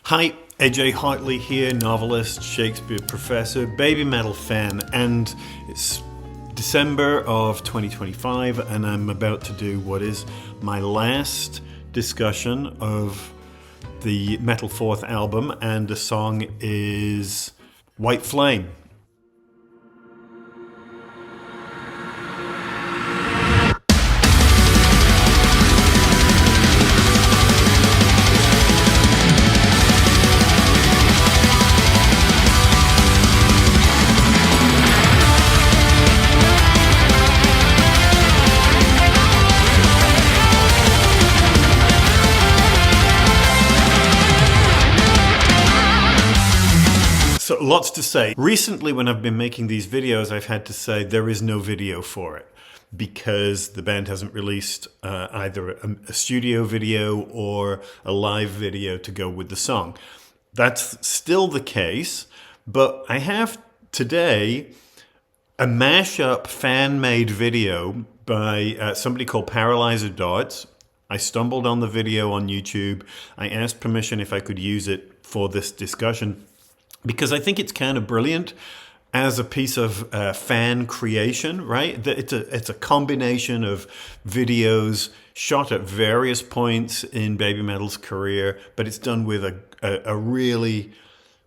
Hi, AJ Hartley here, novelist, Shakespeare professor, baby metal fan, and it's December of 2025 and I'm about to do what is my last discussion of the Metal Fourth album, and the song is White Flame. So lots to say. Recently, when I've been making these videos, I've had to say there is no video for it because the band hasn't released either a studio video or a live video to go with the song. That's still the case, but I have today a mashup fan-made video by somebody called Paralyzer Darts. I stumbled on the video on YouTube. I asked permission if I could use it for this discussion, because I think it's kind of brilliant as a piece of fan creation, right? It's a combination of videos shot at various points in Baby Metal's career, but it's done with a really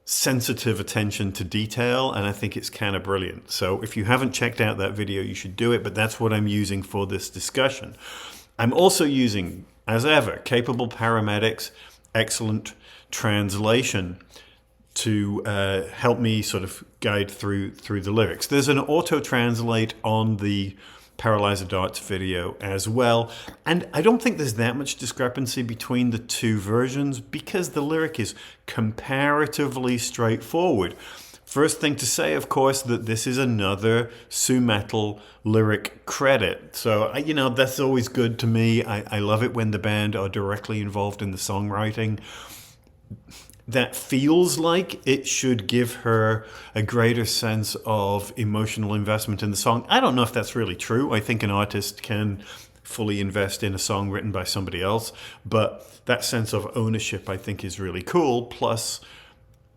sensitive attention to detail, and I think it's kind of brilliant. So if you haven't checked out that video, you should do it, but that's what I'm using for this discussion. I'm also using, as ever, Capable Paramedics, excellent translation to help me sort of guide through the lyrics. There's an auto-translate on the Paralyzer Darts video as well, and I don't think there's that much discrepancy between the two versions because the lyric is comparatively straightforward. First thing to say, of course, that this is another Su-Metal lyric credit. So, you know, that's always good to me. I love it when the band are directly involved in the songwriting. That feels like it should give her a greater sense of emotional investment in the song. I don't know if that's really true. I think an artist can fully invest in a song written by somebody else, but that sense of ownership I think is really cool. Plus,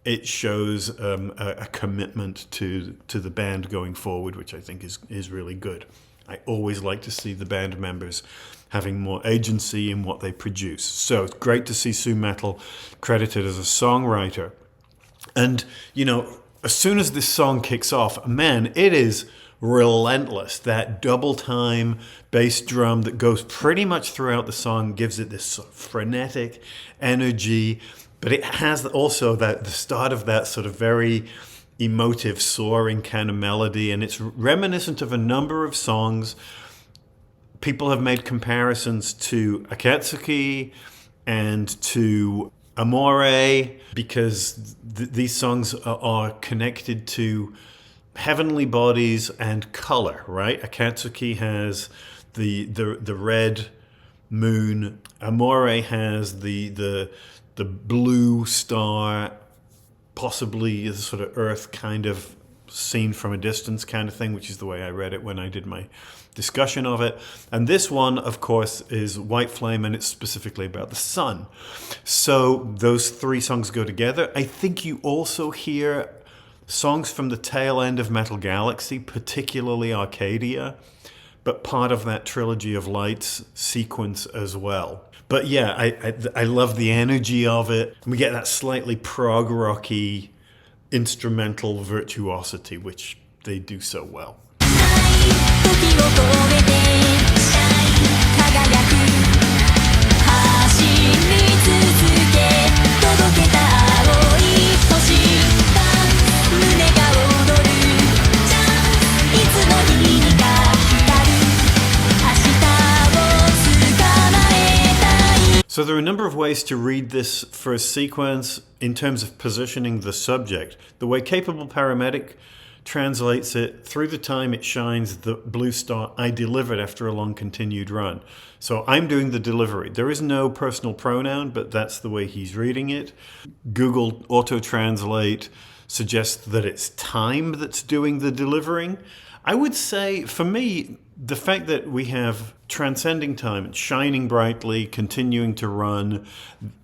it shows a commitment to the band going forward, which I think is really good. I always like to see the band members having more agency in what they produce. So it's great to see Su-Metal credited as a songwriter. And, you know, as soon as this song kicks off, man, it is relentless. That double time bass drum that goes pretty much throughout the song gives it this sort of frenetic energy, but it has also the start of that sort of very emotive, soaring kind of melody, and it's reminiscent of a number of songs. People have made comparisons to Akatsuki and to Amore because these songs are connected to heavenly bodies and color, right? Akatsuki has the red moon. Amore has the blue star, possibly a sort of earth kind of seen from a distance kind of thing, which is the way I read it when I did my discussion of it. And this one, of course, is White Flame, and it's specifically about the sun. So those three songs go together. I think you also hear songs from the tail end of Metal Galaxy, particularly Arcadia, but part of that Trilogy of Lights sequence as well. But yeah, I love the energy of it. We get that slightly prog rocky instrumental virtuosity, which they do so well. So there are a number of ways to read this first sequence in terms of positioning the subject. The way Capable Paramedic translates it, through the time it shines, the blue star I delivered after a long continued run. So I'm doing the delivery. There is no personal pronoun, but that's the way he's reading it. Google Auto-Translate suggests that it's time that's doing the delivering. I would say, for me, the fact that we have transcending time, shining brightly, continuing to run,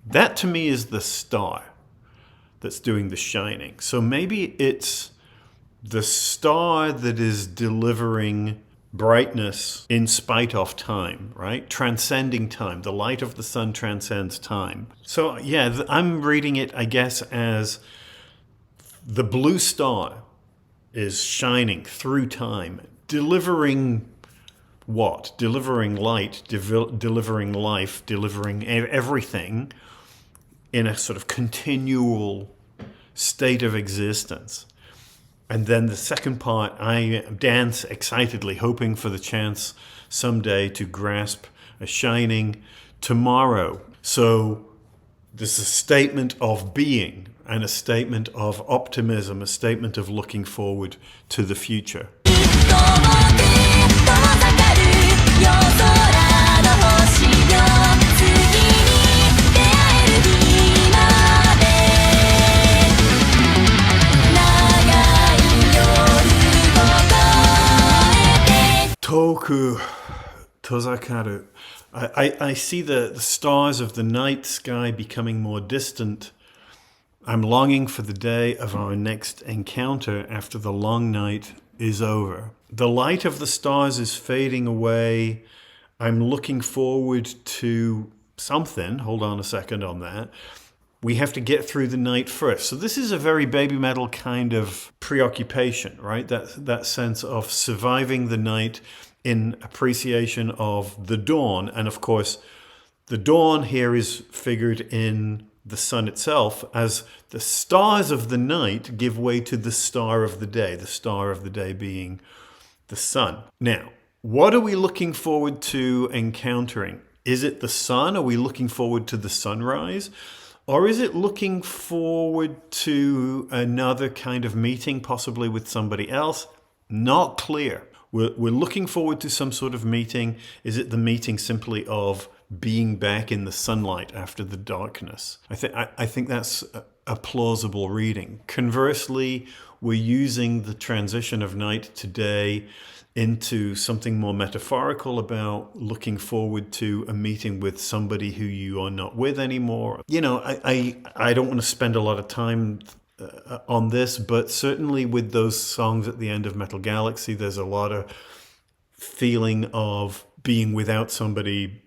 that to me is the star. that's doing the shining. So maybe it's the star that is delivering brightness in spite of time, right? Transcending time. The light of the sun transcends time. So yeah, I'm reading it, I guess, as the blue star is shining through time, delivering what? Delivering light, delivering life, delivering everything in a sort of continual state of existence. And then the second part, I dance excitedly, hoping for the chance someday to grasp a shining tomorrow. So there's a statement of being and a statement of optimism, a statement of looking forward to the future. Toku tozakaru. I see the stars of the night sky becoming more distant. I'm longing for the day of our next encounter after the long night is over. The light of the stars is fading away. I'm looking forward to something. Hold on a second on that. We have to get through the night first. So this is a very Baby Metal kind of preoccupation, right? That sense of surviving the night in appreciation of the dawn. And of course, the dawn here is figured in the sun itself as the stars of the night give way to the star of the day being the sun. Now, what are we looking forward to encountering? Is it the sun? Are we looking forward to the sunrise? Or is it looking forward to another kind of meeting, possibly with somebody else? Not clear. We're looking forward to some sort of meeting. Is it the meeting simply of being back in the sunlight after the darkness? I think that's a plausible reading. Conversely, we're using the transition of night today into something more metaphorical about looking forward to a meeting with somebody who you are not with anymore. You know, I don't want to spend a lot of time on this, but certainly with those songs at the end of Metal Galaxy, there's a lot of feeling of being without somebody,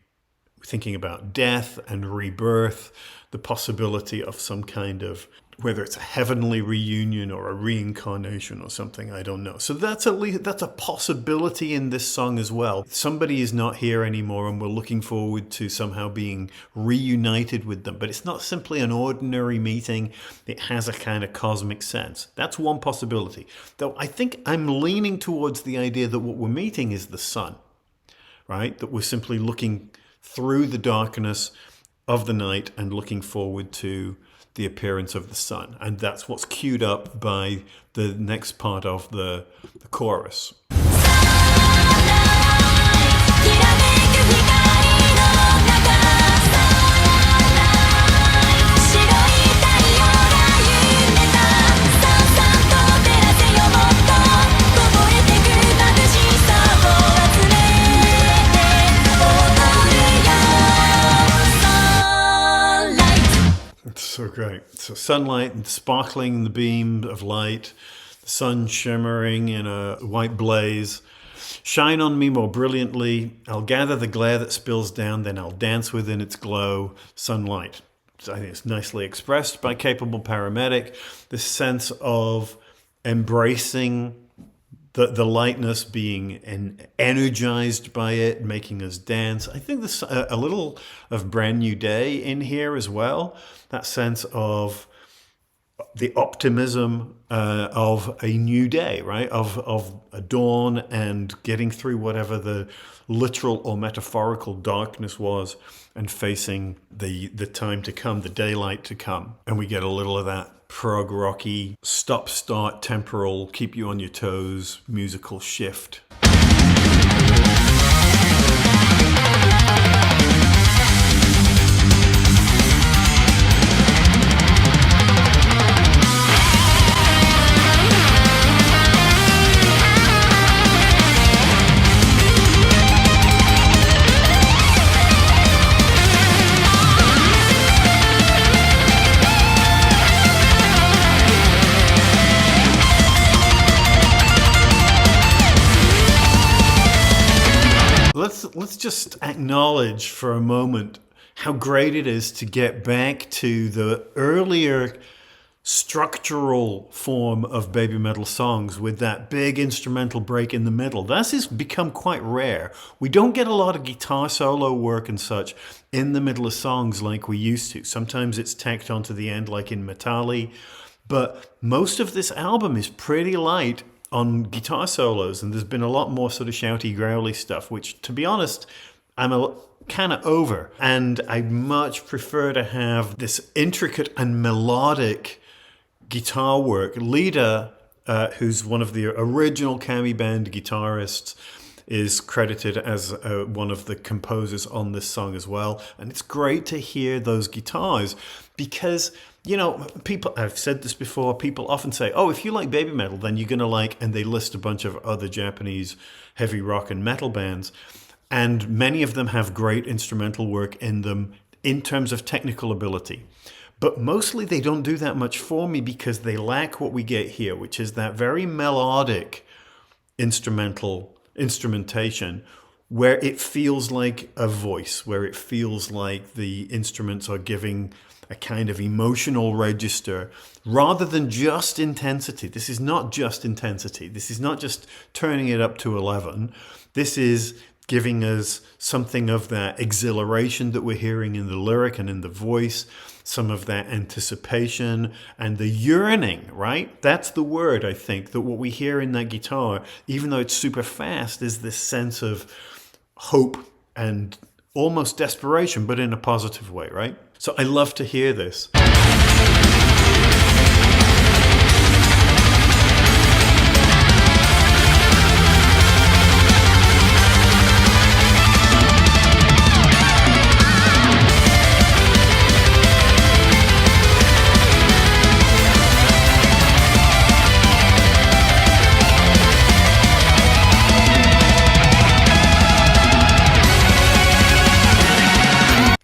thinking about death and rebirth, the possibility of some kind of, whether it's a heavenly reunion or a reincarnation or something, I don't know. So that's a possibility in this song as well. Somebody is not here anymore and we're looking forward to somehow being reunited with them. But it's not simply an ordinary meeting. It has a kind of cosmic sense. That's one possibility. Though I think I'm leaning towards the idea that what we're meeting is the sun, right? That we're simply looking through the darkness of the night and looking forward to the appearance of the sun. And that's what's queued up by the next part of the chorus. So great. So sunlight and sparkling the beam of light, the sun shimmering in a white blaze. Shine on me more brilliantly. I'll gather the glare that spills down, then I'll dance within its glow. Sunlight. So I think it's nicely expressed by Capable Paramedic. This sense of embracing the lightness, being energized by it, making us dance. I think there's a little of Brand New Day in here as well. That sense of the optimism of a new day, right? Of a dawn and getting through whatever the literal or metaphorical darkness was and facing the time to come, the daylight to come. And we get a little of that prog rocky, stop-start, temporal, keep you on your toes, musical shift. just acknowledge for a moment how great it is to get back to the earlier structural form of baby metal songs with that big instrumental break in the middle. That has become quite rare. We don't get a lot of guitar solo work and such in the middle of songs like we used to. Sometimes it's tacked onto the end like in Metalli, but most of this album is pretty light on guitar solos, and there's been a lot more sort of shouty, growly stuff, which, to be honest, I'm kind of over. And I much prefer to have this intricate and melodic guitar work. Lida, who's one of the original Kami band guitarists, is credited as one of the composers on this song as well. And it's great to hear those guitars because, you know, people, I've said this before, people often say, oh, if you like baby metal, then you're going to like, and they list a bunch of other Japanese heavy rock and metal bands. And many of them have great instrumental work in them in terms of technical ability. But mostly they don't do that much for me because they lack what we get here, which is that very melodic instrumentation where it feels like a voice, where it feels like the instruments are giving a kind of emotional register rather than just intensity. This is not just intensity. This is not just turning it up to 11. This is giving us something of that exhilaration that we're hearing in the lyric and in the voice, some of that anticipation and the yearning, right? That's the word, I think, that what we hear in that guitar, even though it's super fast, is this sense of hope and almost desperation, but in a positive way, right? So I love to hear this.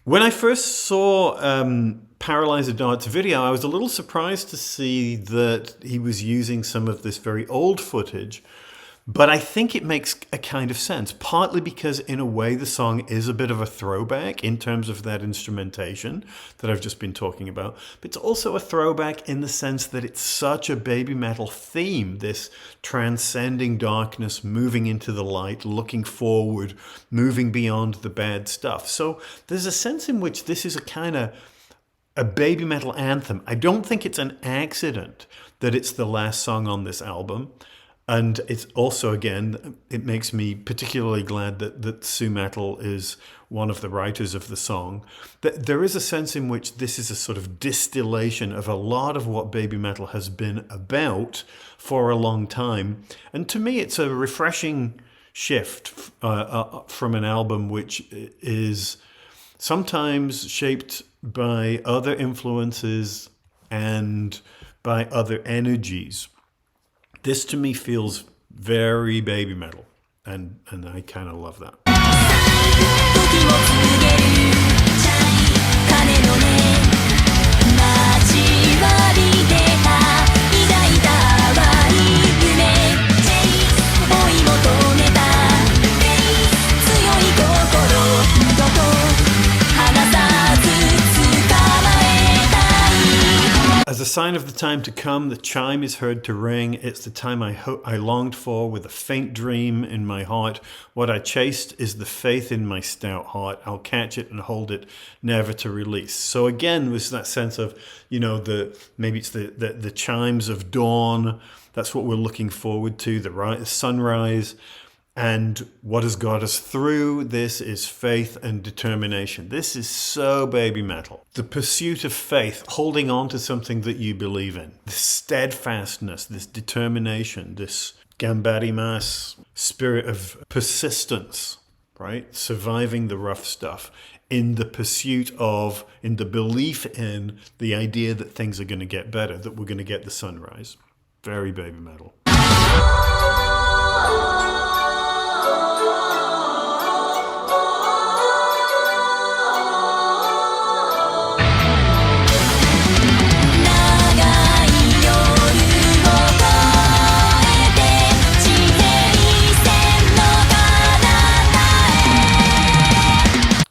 When I first saw Paralyzer Dart's video, I was a little surprised to see that he was using some of this very old footage, but I think it makes a kind of sense, partly because in a way the song is a bit of a throwback in terms of that instrumentation that I've just been talking about, but it's also a throwback in the sense that it's such a baby metal theme, this transcending darkness, moving into the light, looking forward, moving beyond the bad stuff. So there's a sense in which this is a kind of a baby metal anthem. I don't think it's an accident that it's the last song on this album. And it's also, again, it makes me particularly glad that Su Metal is one of the writers of the song. That there is a sense in which this is a sort of distillation of a lot of what baby metal has been about for a long time. And to me, it's a refreshing shift from an album which is sometimes shaped by other influences and by other energies. This to me feels very baby metal, and I kind of love that. As a sign of the time to come, the chime is heard to ring. It's the time I longed for with a faint dream in my heart. What I chased is the faith in my stout heart. I'll catch it and hold it, never to release. So again, was that sense of, you know, maybe it's the chimes of dawn. That's what we're looking forward to, the sunrise. And what has got us through this is faith and determination. This is so baby metal. The pursuit of faith, holding on to something that you believe in. This steadfastness, this determination, this gambarimasu, spirit of persistence, right? Surviving the rough stuff in the pursuit of, in the belief in the idea that things are going to get better, that we're going to get the sunrise. Very baby metal.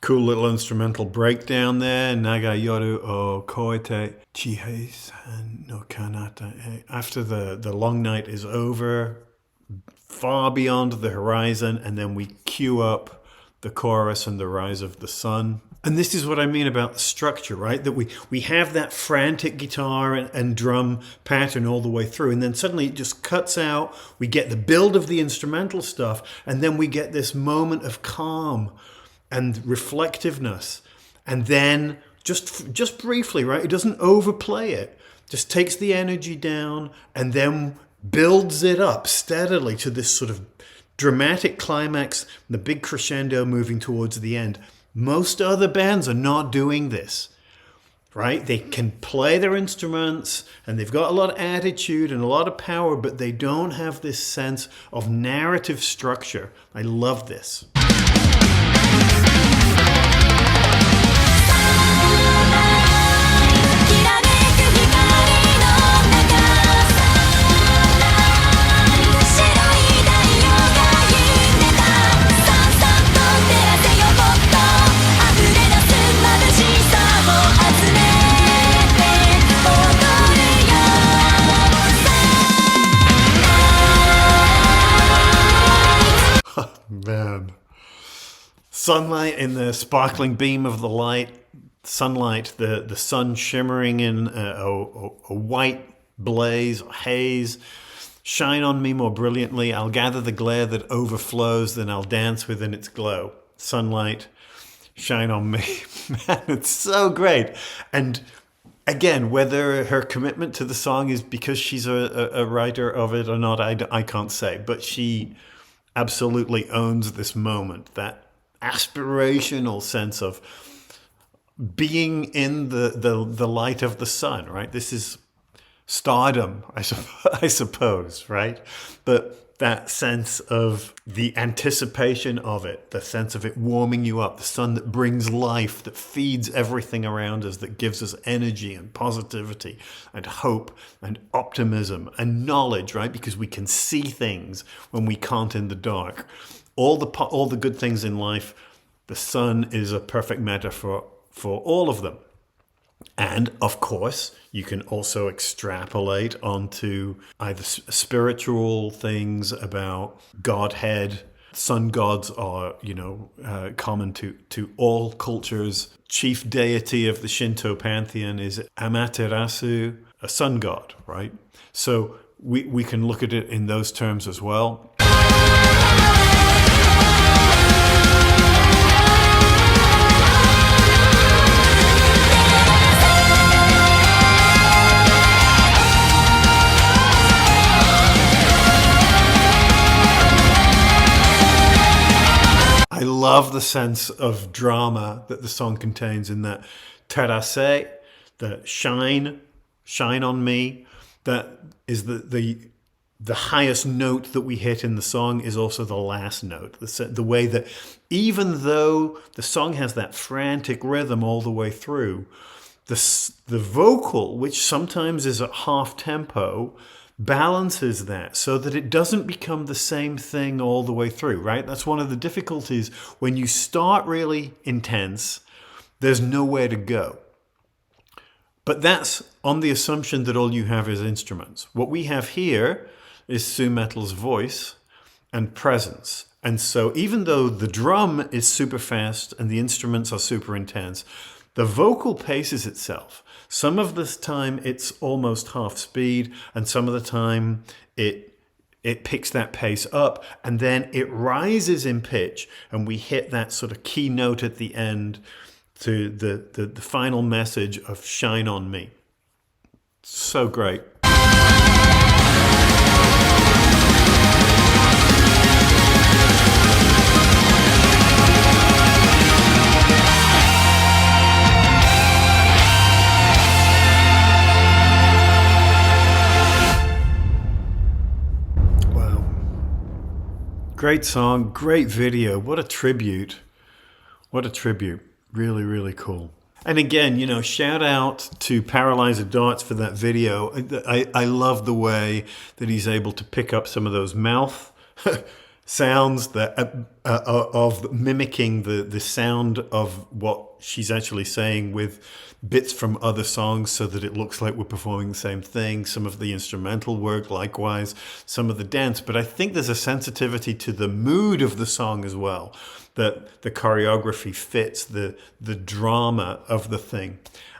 Cool little instrumental breakdown there. Naga yoru o koete chihei san no kanata. After the long night is over, far beyond the horizon, and then we cue up the chorus and the rise of the sun. And this is what I mean about the structure, right? That we have that frantic guitar and drum pattern all the way through, and then suddenly it just cuts out. We get the build of the instrumental stuff, and then we get this moment of calm and reflectiveness. And then just briefly, right? It doesn't overplay it. Just takes the energy down and then builds it up steadily to this sort of dramatic climax, the big crescendo moving towards the end. Most other bands are not doing this, right? They can play their instruments and they've got a lot of attitude and a lot of power, but they don't have this sense of narrative structure. I love this. Man. Sunlight in the sparkling beam of the light, sunlight, the sun shimmering in a white blaze, haze. Shine on me more brilliantly. I'll gather the glare that overflows, then I'll dance within its glow. Sunlight, shine on me. Man, it's so great. And again, whether her commitment to the song is because she's a writer of it or not, I can't say. But she absolutely owns this moment, that aspirational sense of being in the light of the sun, right? This is stardom, I suppose, right? But that sense of the anticipation of it, the sense of it warming you up, the sun that brings life, that feeds everything around us, that gives us energy and positivity and hope and optimism and knowledge, right? Because we can see things when we can't in the dark. All the good things in life, the sun is a perfect metaphor for all of them. And of course, you can also extrapolate onto either spiritual things about Godhead. Sun gods are, common to all cultures. Chief deity of the Shinto pantheon is Amaterasu, a sun god, right? So we can look at it in those terms as well. I love the sense of drama that the song contains in that terase, the shine on me. That is the highest note that we hit in the song is also the last note. The way that even though the song has that frantic rhythm all the way through, the vocal, which sometimes is at half tempo, balances that so that it doesn't become the same thing all the way through, right? That's one of the difficulties. When you start really intense, there's nowhere to go. But that's on the assumption that all you have is instruments. What we have here is Su-metal's voice and presence. And so even though the drum is super fast and the instruments are super intense, the vocal paces itself. Some of this time it's almost half speed, and some of the time it picks that pace up, and then it rises in pitch, and we hit that sort of key note at the end to the final message of shine on me. So great. Great song, great video. What a tribute. What a tribute. Really, really cool. And again, shout out to Paralyzer Darts for that video. I love the way that he's able to pick up some of those mouth sounds that of mimicking the sound of what she's actually saying with bits from other songs so that it looks like we're performing the same thing. Some of the instrumental work, likewise, some of the dance. But I think there's a sensitivity to the mood of the song as well, that the choreography fits the drama of the thing.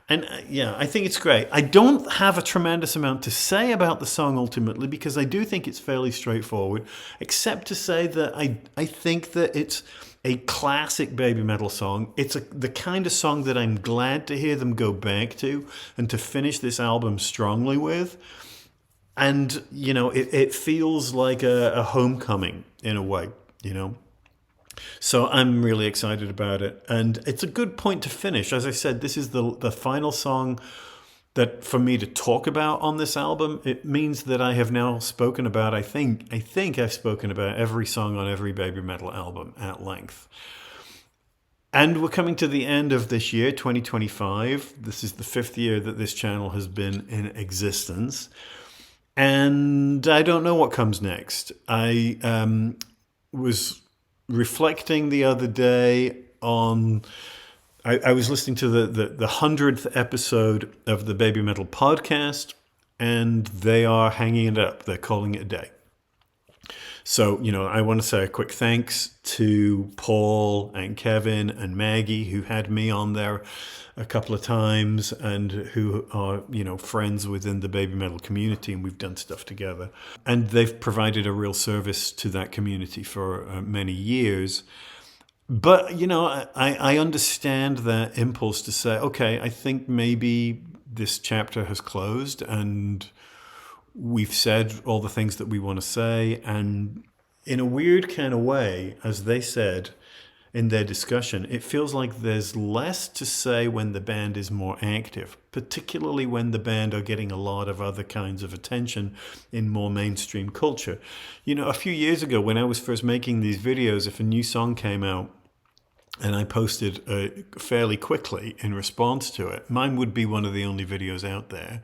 And yeah, I think it's great. I don't have a tremendous amount to say about the song ultimately because I do think it's fairly straightforward, except to say that I think that it's a classic Baby Metal song. It's the kind of song that I'm glad to hear them go back to and to finish this album strongly with. And, you know, it feels like a homecoming in a way, you know. So I'm really excited about it. And it's a good point to finish. As I said, this is the final song that for me to talk about on this album. It means that I have now spoken about, I think I've spoken about every song on every Baby Metal album at length. And we're coming to the end of this year, 2025. This is the 5th year that this channel has been in existence. And I don't know what comes next. I was reflecting the other day on, I was listening to the 100th episode of the Baby Metal podcast, and they are hanging it up. They're calling it a day. So, you know, I want to say a quick thanks to Paul and Kevin and Maggie, who had me on there a couple of times and who are, you know, friends within the Baby Metal community, and we've done stuff together. And they've provided a real service to that community for many years. But, you know, I understand that impulse to say, okay, I think maybe this chapter has closed and we've said all the things that we want to say. And in a weird kind of way, as they said in their discussion, it feels like there's less to say when the band is more active, particularly when the band are getting a lot of other kinds of attention in more mainstream culture. You know, a few years ago when I was first making these videos, if a new song came out and I posted fairly quickly in response to it, mine would be one of the only videos out there.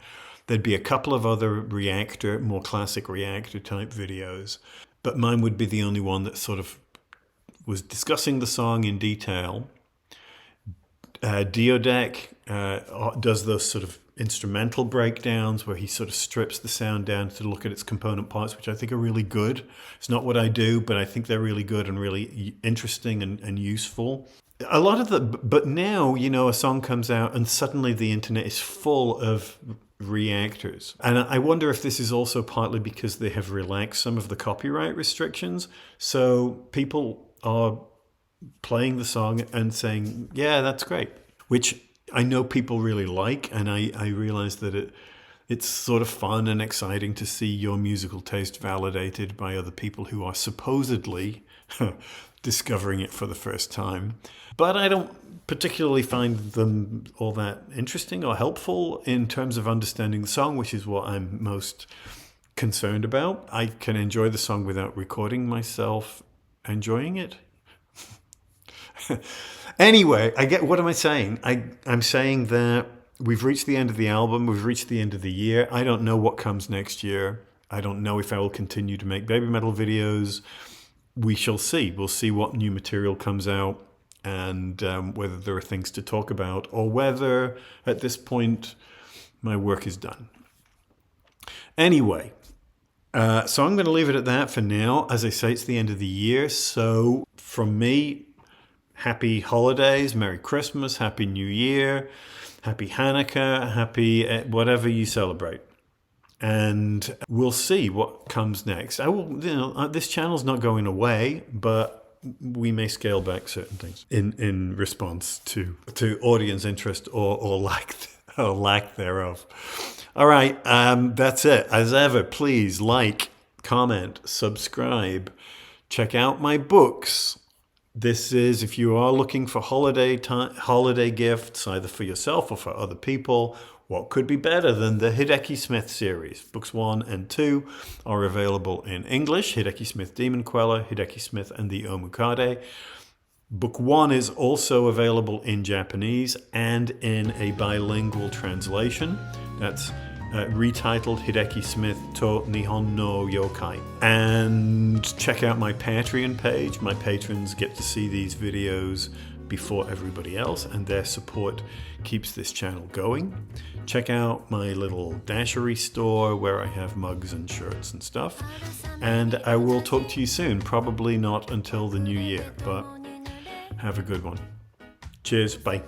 There'd be a couple of other reactor, more classic reactor type videos, but mine would be the only one that sort of was discussing the song in detail. Diodec does those sort of instrumental breakdowns where he sort of strips the sound down to look at its component parts, which I think are really good. It's not what I do, but I think they're really good and really interesting and useful. A lot of but now, you know, a song comes out and suddenly the internet is full of reactors. And I wonder if this is also partly because they have relaxed some of the copyright restrictions. So people are playing the song and saying, yeah, that's great, which I know people really like. And I realize that it's sort of fun and exciting to see your musical taste validated by other people who are supposedly discovering it for the first time. But I don't particularly find them all that interesting or helpful in terms of understanding the song, which is what I'm most concerned about. I can enjoy the song without recording myself enjoying it. Anyway, what am I saying? I'm saying that we've reached the end of the album. We've reached the end of the year. I don't know what comes next year. I don't know if I will continue to make Baby Metal videos. We shall see. We'll see what new material comes out and whether there are things to talk about or whether at this point my work is done. Anyway, so I'm going to leave it at that for now. As I say, it's the end of the year. So from me, happy holidays, Merry Christmas, Happy New Year, Happy Hanukkah, happy whatever you celebrate. And we'll see what comes next. This channel's not going away, but we may scale back certain things in response to audience interest or lack thereof. All right, that's it. As ever, please like, comment, subscribe, check out my books. This is, if you are looking for holiday gifts, either for yourself or for other people, what could be better than the Hideki Smith series? Books 1 and 2 are available in English, Hideki Smith Demon Queller, Hideki Smith and the Omukade. Book 1 is also available in Japanese and in a bilingual translation. That's retitled Hideki Smith to Nihon no Yokai. And check out my Patreon page. My patrons get to see these videos before everybody else, and their support keeps this channel going. Check out my little Dashery store where I have mugs and shirts and stuff. And I will talk to you soon, probably not until the new year, but have a good one. Cheers, bye.